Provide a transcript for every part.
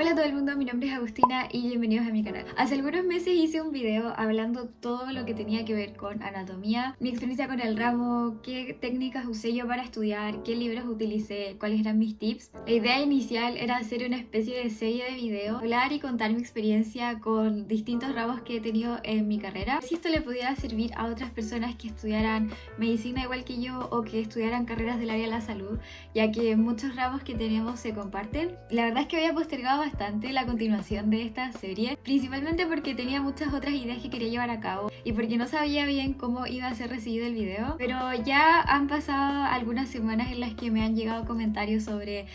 Hola a todo el mundo, mi nombre es Agustina y bienvenidos a mi canal. Hace algunos meses hice un video hablando todo lo que tenía que ver con anatomía, mi experiencia con el ramo, qué técnicas usé yo para estudiar, qué libros utilicé, cuáles eran mis tips. La idea inicial era hacer una especie de serie de videos, hablar y contar mi experiencia con distintos ramos que he tenido en mi carrera. Si esto le pudiera servir a otras personas que estudiaran medicina igual que yo o que estudiaran carreras del área de la salud, ya que muchos ramos que tenemos se comparten. La verdad es que había postergado bastante la continuación de esta serie, principalmente porque tenía muchas otras ideas que quería llevar a cabo y porque no sabía bien cómo iba a ser recibido el video, pero ya han pasado algunas semanas en las que me han llegado comentarios sobre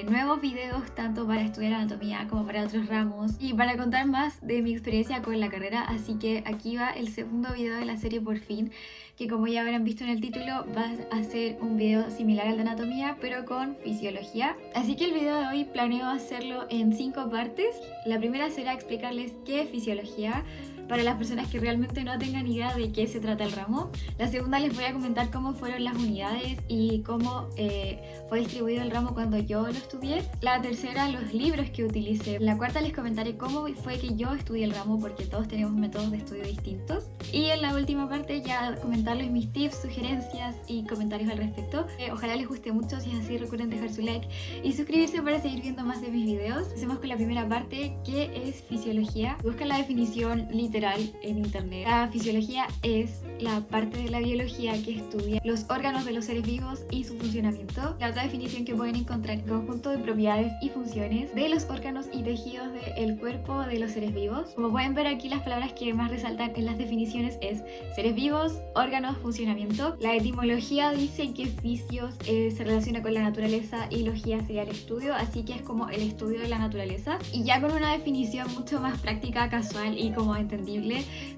nuevos videos tanto para estudiar anatomía como para otros ramos y para contar más de mi experiencia con la carrera, así que aquí va el segundo video de la serie por fin, que como ya habrán visto en el título va a ser un video similar al de anatomía pero con fisiología. Así que el video de hoy planeo hacerlo en 5 partes. La primera será explicarles qué es fisiología para las personas que realmente no tengan idea de qué se trata el ramo. La segunda les voy a comentar cómo fueron las unidades y cómo fue distribuido el ramo cuando yo lo estudié. La tercera, los libros que utilicé. La cuarta les comentaré cómo fue que yo estudié el ramo, porque todos tenemos métodos de estudio distintos. Y en la última parte ya comentarles mis tips, sugerencias y comentarios al respecto. Ojalá les guste mucho, si es así recuerden dejar su like y suscribirse para seguir viendo más de mis videos. Empecemos con la primera parte, ¿qué es fisiología? Buscan la definición literal en internet. La fisiología es la parte de la biología que estudia los órganos de los seres vivos y su funcionamiento. La otra definición que pueden encontrar, conjunto de propiedades y funciones de los órganos y tejidos del cuerpo de los seres vivos. Como pueden ver aquí, las palabras que más resaltan en las definiciones es seres vivos, órganos, funcionamiento. La etimología dice que fisios se relaciona con la naturaleza y logía sería el estudio, así que es como el estudio de la naturaleza. Y ya con una definición mucho más práctica, casual y como entendible,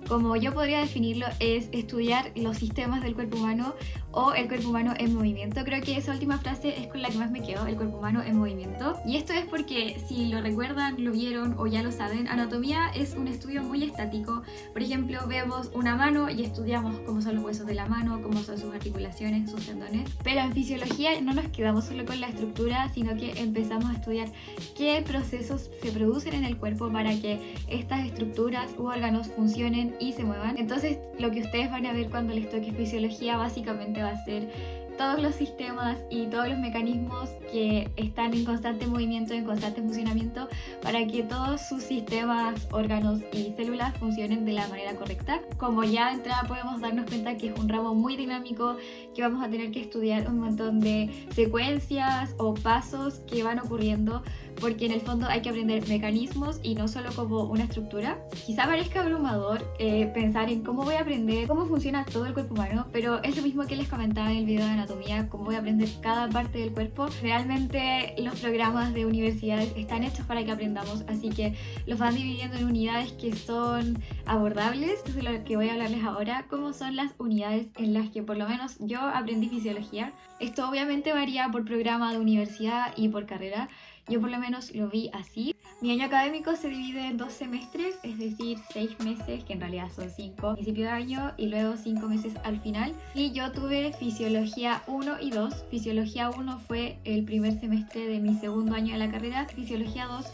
como yo podría definirlo, es estudiar los sistemas del cuerpo humano o el cuerpo humano en movimiento. Creo que esa última frase es con la que más me quedo, el cuerpo humano en movimiento. Y esto es porque, si lo recuerdan, lo vieron o ya lo saben, anatomía es un estudio muy estático. Por ejemplo, vemos una mano y estudiamos cómo son los huesos de la mano, cómo son sus articulaciones, sus tendones. Pero en fisiología no nos quedamos solo con la estructura, sino que empezamos a estudiar qué procesos se producen en el cuerpo para que estas estructuras u órganos funcionen y se muevan. Entonces, lo que ustedes van a ver cuando les toque fisiología básicamente va a ser todos los sistemas y todos los mecanismos que están en constante movimiento, en constante funcionamiento, para que todos sus sistemas, órganos y células funcionen de la manera correcta. Como ya de entrada podemos darnos cuenta que es un ramo muy dinámico, que vamos a tener que estudiar un montón de secuencias o pasos que van ocurriendo, porque en el fondo hay que aprender mecanismos y no solo como una estructura. Quizá parezca abrumador pensar en cómo voy a aprender cómo funciona todo el cuerpo humano, pero es lo mismo que les comentaba en el video de anatomía, cómo voy a aprender cada parte del cuerpo. Realmente los programas de universidades están hechos para que aprendamos, así que los van dividiendo en unidades que son abordables. Esto es lo que voy a hablarles ahora, cómo son las unidades en las que por lo menos yo aprendí fisiología. Esto obviamente varía por programa de universidad y por carrera. Yo por lo menos lo vi así. Mi año académico se divide en 2 semestres, es decir, 6 meses, que en realidad son 5 al principio de año y luego 5 meses al final. Y yo tuve Fisiología 1 y 2. Fisiología 1 fue el primer semestre de mi segundo año de la carrera. Fisiología 2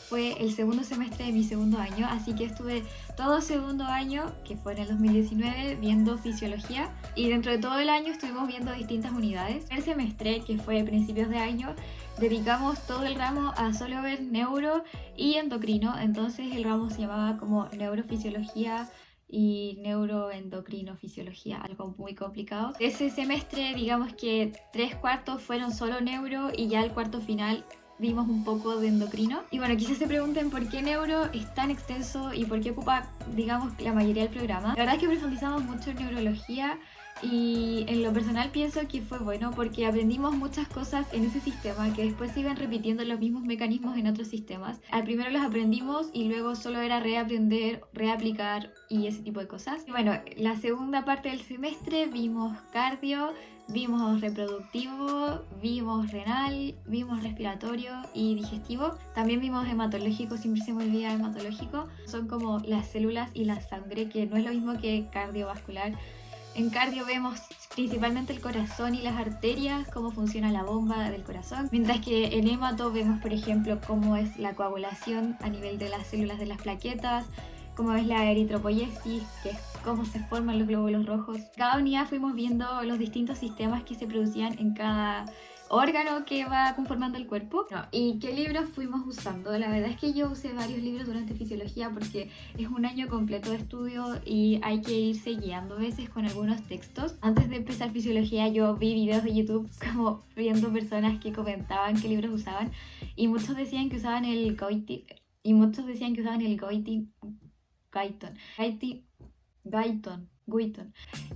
fue el segundo semestre de mi segundo año, así que estuve todo segundo año, que fue en el 2019, viendo fisiología, y dentro de todo el año estuvimos viendo distintas unidades. El semestre, que fue a principios de año, dedicamos todo el ramo a solo ver neuro y endocrino, entonces el ramo se llamaba como neurofisiología y neuroendocrinofisiología, algo muy complicado. Ese semestre, digamos que 3/4 fueron solo neuro y ya el cuarto final vimos un poco de endocrino. Y bueno, quizás se pregunten por qué neuro es tan extenso y por qué ocupa, digamos, la mayoría del programa. La verdad es que profundizamos mucho en neurología y en lo personal pienso que fue bueno porque aprendimos muchas cosas en ese sistema que después se iban repitiendo los mismos mecanismos en otros sistemas. Al primero los aprendimos y luego solo era reaprender, reaplicar y ese tipo de cosas. Y bueno, la segunda parte del semestre vimos cardio, vimos reproductivo, vimos renal, vimos respiratorio y digestivo. También vimos hematológico, siempre se me olvida hematológico. Son como las células y la sangre, que no es lo mismo que cardiovascular. En cardio vemos principalmente el corazón y las arterias, cómo funciona la bomba del corazón, mientras que en hemato vemos, por ejemplo, cómo es la coagulación a nivel de las células de las plaquetas, cómo es la eritropoiesis, que es cómo se forman los glóbulos rojos. Cada unidad fuimos viendo los distintos sistemas que se producían en cada órgano que va conformando el cuerpo. ¿Y qué libros fuimos usando? La verdad es que yo usé varios libros durante fisiología porque es un año completo de estudio y hay que irse guiando a veces con algunos textos. Antes de empezar fisiología yo vi videos de YouTube como viendo personas que comentaban qué libros usaban y muchos decían que usaban el Goiti y muchos decían que usaban el Guyton.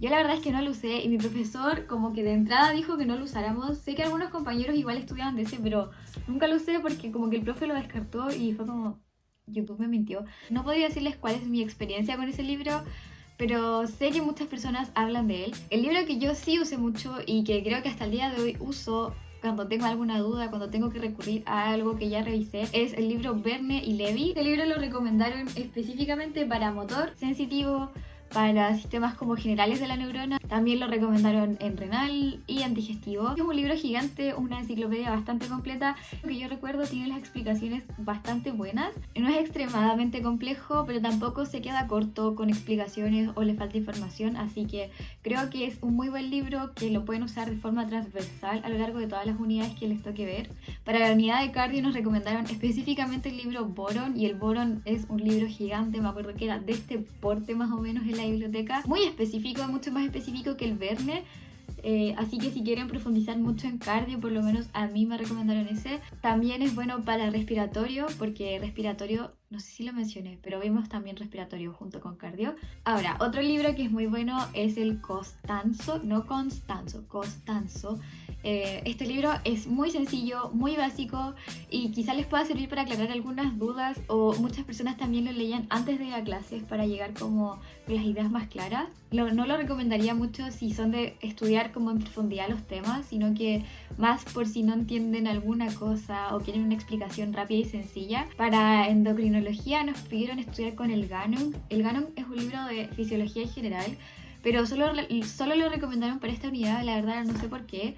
Yo la verdad es que no lo usé y mi profesor como que de entrada dijo que no lo usáramos. Sé que algunos compañeros igual estudiaban de ese, pero nunca lo usé porque como que el profe lo descartó y fue como, YouTube me mintió. No podría decirles cuál es mi experiencia con ese libro, pero sé que muchas personas hablan de él. El libro que yo sí usé mucho y que creo que hasta el día de hoy uso cuando tengo alguna duda, cuando tengo que recurrir a algo que ya revisé, es el libro Verne y Levy. Este libro lo recomendaron específicamente para motor sensitivo, para sistemas como generales de la neurona. También lo recomendaron en renal y en digestivo. Es un libro gigante, una enciclopedia bastante completa. Lo que yo recuerdo tiene las explicaciones bastante buenas. No es extremadamente complejo, pero tampoco se queda corto con explicaciones o le falta información. Así que creo que es un muy buen libro que lo pueden usar de forma transversal a lo largo de todas las unidades que les toque ver. Para la unidad de cardio nos recomendaron específicamente el libro Boron, y el Boron es un libro gigante, me acuerdo que era de este porte más o menos en la biblioteca, muy específico, mucho más específico que el Verne. Así que si quieren profundizar mucho en cardio, por lo menos a mí me recomendaron ese. También es bueno para respiratorio, porque respiratorio, no sé si lo mencioné, pero vimos también respiratorio junto con cardio. Ahora, otro libro que es muy bueno es el Costanzo, no Constanzo, Costanzo. Este libro es muy sencillo, muy básico y quizá les pueda servir para aclarar algunas dudas, o muchas personas también lo leían antes de ir a clases para llegar como con las ideas más claras. No lo recomendaría mucho si son de estudiar como en profundidad los temas, sino que más por si no entienden alguna cosa o quieren una explicación rápida y sencilla. Para endocrinología nos pidieron estudiar con el Ganong. El Ganong es un libro de fisiología en general, pero solo lo recomendaron para esta unidad, la verdad no sé por qué.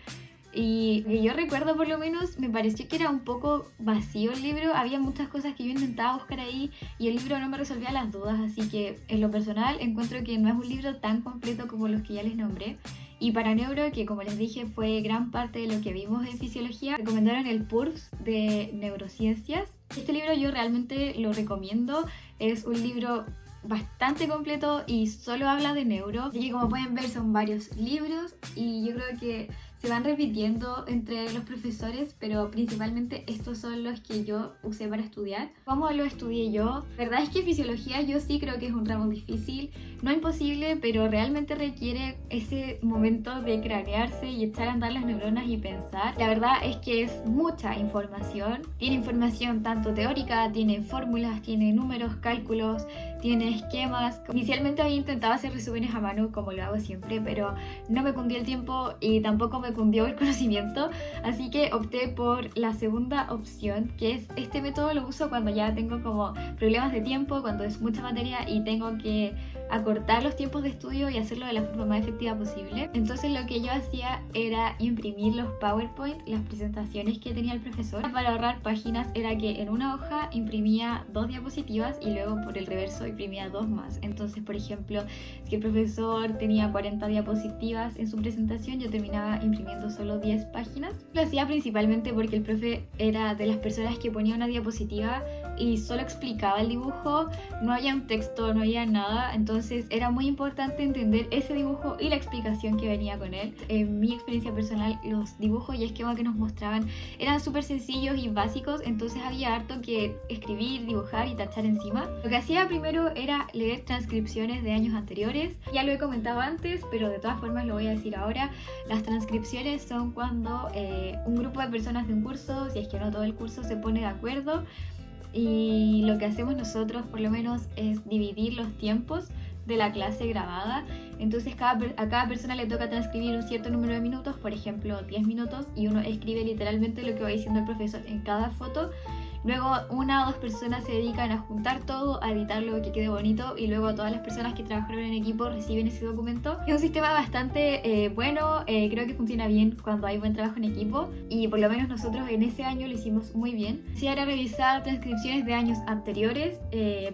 Y que yo recuerdo, por lo menos, me pareció que era un poco vacío el libro. Había muchas cosas que yo intentaba buscar ahí y el libro no me resolvía las dudas, así que en lo personal encuentro que no es un libro tan completo como los que ya les nombré. Y para neuro, que como les dije fue gran parte de lo que vimos en fisiología, recomendaron el PURPS de neurociencias. Este libro yo realmente lo recomiendo, es un libro bastante completo y solo habla de neuro. Así que como pueden ver son varios libros y yo creo que se van repitiendo entre los profesores, pero principalmente estos son los que yo usé para estudiar. ¿Cómo lo estudié yo? La verdad es que fisiología yo sí creo que es un ramo difícil, no imposible, pero realmente requiere ese momento de cranearse y echar a andar las neuronas y pensar. La verdad es que es mucha información, tiene información tanto teórica, tiene fórmulas, tiene números, cálculos, tiene esquemas. Inicialmente había intentado hacer resúmenes a mano como lo hago siempre, pero no me cundió el tiempo y tampoco me cundió el conocimiento, así que opté por la segunda opción, que es este método. Lo uso cuando ya tengo como problemas de tiempo, cuando es mucha materia y tengo que acortar los tiempos de estudio y hacerlo de la forma más efectiva posible. Entonces lo que yo hacía era imprimir los PowerPoint, las presentaciones que tenía el profesor. Para ahorrar páginas era que en una hoja imprimía 2 diapositivas y luego por el reverso imprimía 2 más. Entonces, por ejemplo, si el profesor tenía 40 diapositivas en su presentación, yo terminaba imprimiendo solo 10 páginas. Lo hacía principalmente porque el profe era de las personas que ponía una diapositiva y solo explicaba el dibujo, no había un texto, no había nada, entonces era muy importante entender ese dibujo y la explicación que venía con él. En mi experiencia personal, los dibujos y esquemas que nos mostraban eran súper sencillos y básicos, entonces había harto que escribir, dibujar y tachar encima. Lo que hacía primero era leer transcripciones de años anteriores. Ya lo he comentado antes, pero de todas formas lo voy a decir ahora. Las transcripciones son cuando un grupo de personas de un curso, si es que no todo el curso, se pone de acuerdo, y lo que hacemos nosotros por lo menos es dividir los tiempos de la clase grabada. Entonces a cada persona le toca transcribir un cierto número de minutos, por ejemplo 10 minutos, y uno escribe literalmente lo que va diciendo el profesor en cada foto. luego una o dos personas se dedican a juntar todo, a editarlo, que quede bonito, y luego todas las personas que trabajaron en equipo reciben ese documento. Es un sistema bastante bueno, creo que funciona bien cuando hay buen trabajo en equipo, y por lo menos nosotros en ese año lo hicimos muy bien. Sí, era revisar transcripciones de años anteriores,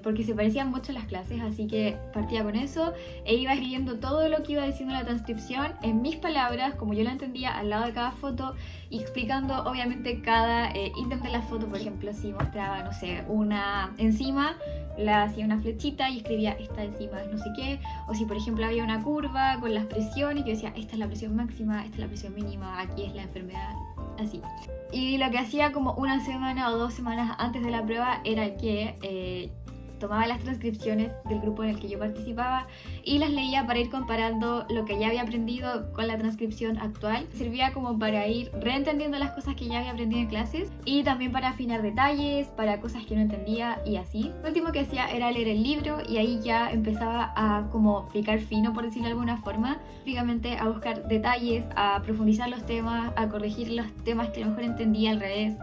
porque se parecían mucho las clases, así que partía con eso e iba escribiendo todo lo que iba diciendo la transcripción en mis palabras, como yo la entendía, al lado de cada foto, y explicando obviamente cada ítem de la foto. Por ejemplo, si mostraba, no sé, una enzima, la hacía una flechita y escribía esta enzima es no sé qué, o si por ejemplo había una curva con las presiones, yo decía esta es la presión máxima, esta es la presión mínima, aquí es la enfermedad, así. Y lo que hacía como una semana o 2 semanas antes de la prueba era que tomaba las transcripciones del grupo en el que yo participaba y las leía para ir comparando lo que ya había aprendido con la transcripción actual. Servía como para ir reentendiendo las cosas que ya había aprendido en clases y también para afinar detalles, para cosas que no entendía y así. Lo último que hacía era leer el libro y ahí ya empezaba a como picar fino, por decirlo de alguna forma, típicamente a buscar detalles, a profundizar los temas, a corregir los temas que a lo mejor entendía al revés,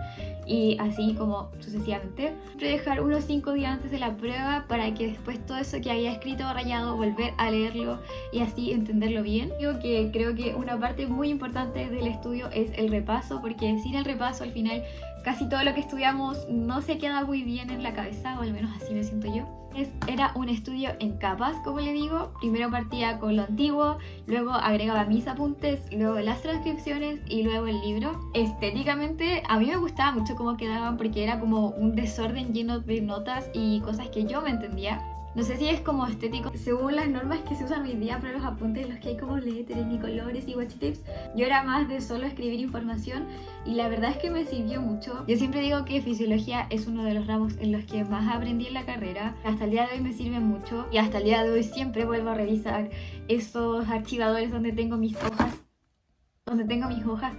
y así como sucesivamente. Siempre dejar unos 5 días antes de la prueba para que después todo eso que había escrito o rayado volver a leerlo y así entenderlo bien. Digo que creo que una parte muy importante del estudio es el repaso, porque sin el repaso al final casi todo lo que estudiamos no se queda muy bien en la cabeza, o al menos así me siento yo. Era un estudio en capas, como le digo. Primero partía con lo antiguo, luego agregaba mis apuntes, luego las transcripciones y luego el libro. Estéticamente a mí me gustaba mucho cómo quedaban, porque era como un desorden lleno de notas y cosas que yo me entendía. No sé si es como estético según las normas que se usan hoy día para los apuntes, en los que hay como letras y colores y washi tapes. Yo era más de solo escribir información y la verdad es que me sirvió mucho. Yo siempre digo que fisiología es uno de los ramos en los que más aprendí en la carrera. Hasta el día de hoy me sirve mucho y hasta el día de hoy siempre vuelvo a revisar esos archivadores donde tengo mis hojas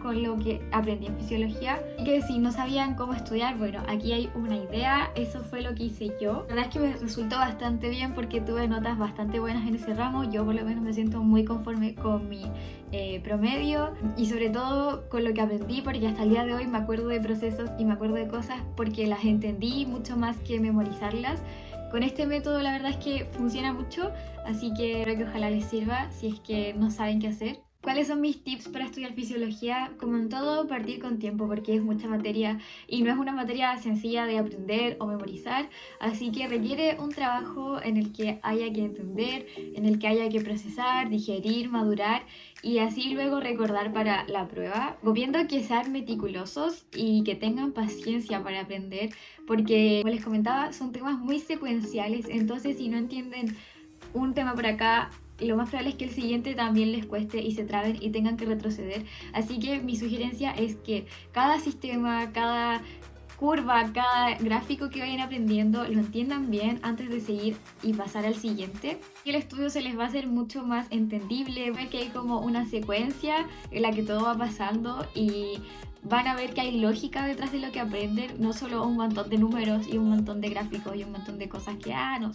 con lo que aprendí en fisiología. Y que si no sabían cómo estudiar, bueno, aquí hay una idea. Eso fue lo que hice yo. La verdad es que me resultó bastante bien porque tuve notas bastante buenas en ese ramo. Yo por lo menos me siento muy conforme con mi promedio y sobre todo con lo que aprendí, porque hasta el día de hoy me acuerdo de procesos y me acuerdo de cosas porque las entendí mucho más que memorizarlas. Con este método la verdad es que funciona mucho, así que creo que ojalá les sirva si es que no saben qué hacer. ¿Cuáles son mis tips para estudiar fisiología? Como en todo, partir con tiempo, porque es mucha materia y no es una materia sencilla de aprender o memorizar, así que requiere un trabajo en el que haya que entender, en el que haya que procesar, digerir, madurar y así luego recordar para la prueba. Recomiendo que sean meticulosos y que tengan paciencia para aprender, porque como les comentaba, son temas muy secuenciales, entonces si no entienden un tema por acá, lo más probable es que el siguiente también les cueste y se traben y tengan que retroceder. Así que mi sugerencia es que cada sistema, cada curva, cada gráfico que vayan aprendiendo lo entiendan bien antes de seguir y pasar al siguiente. Y el estudio se les va a hacer mucho más entendible, ver que hay como una secuencia en la que todo va pasando y van a ver que hay lógica detrás de lo que aprenden, no solo un montón de números y un montón de gráficos y un montón de cosas que, no,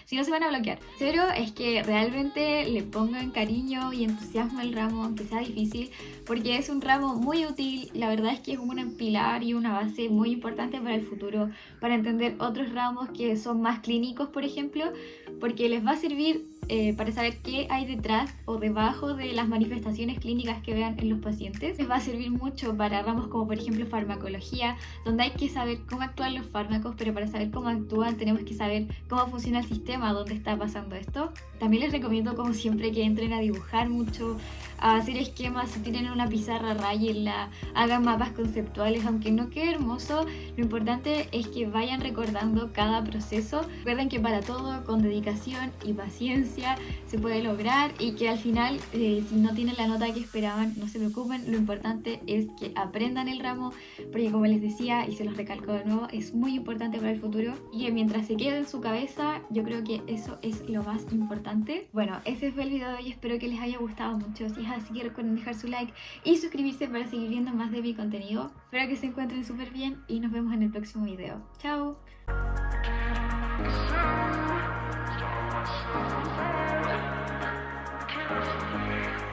si no se van a bloquear. Cero es que realmente le pongan cariño y entusiasmo al ramo, aunque sea difícil, porque es un ramo muy útil. La verdad es que es un pilar y una base muy importante para el futuro, para entender otros ramos que son más clínicos, por ejemplo, porque les va a servir para saber qué hay detrás o debajo de las manifestaciones clínicas que vean en los pacientes. Les va a servir mucho para ramos como por ejemplo farmacología, donde hay que saber cómo actúan los fármacos, pero para saber cómo actúan tenemos que saber cómo funciona el sistema donde está pasando esto. También les recomiendo, como siempre, que entren a dibujar mucho, a hacer esquemas. Si tienen una pizarra, rayenla, hagan mapas conceptuales, aunque no quede hermoso, lo importante es que vayan recordando cada proceso. Recuerden que para todo, con dedicación y paciencia, se puede lograr y que al final, si no tienen la nota que esperaban, no se preocupen. Lo importante es que aprendan el ramo, porque como les decía y se los recalco de nuevo, es muy importante para el futuro y que mientras se quede en su cabeza, yo creo que eso es lo más importante. Bueno, ese fue el video de hoy, espero que les haya gustado mucho. Si es así, recuerden dejar su like y suscribirse para seguir viendo más de mi contenido. Espero que se encuentren súper bien y nos vemos en el próximo video. ¡Chao! Can't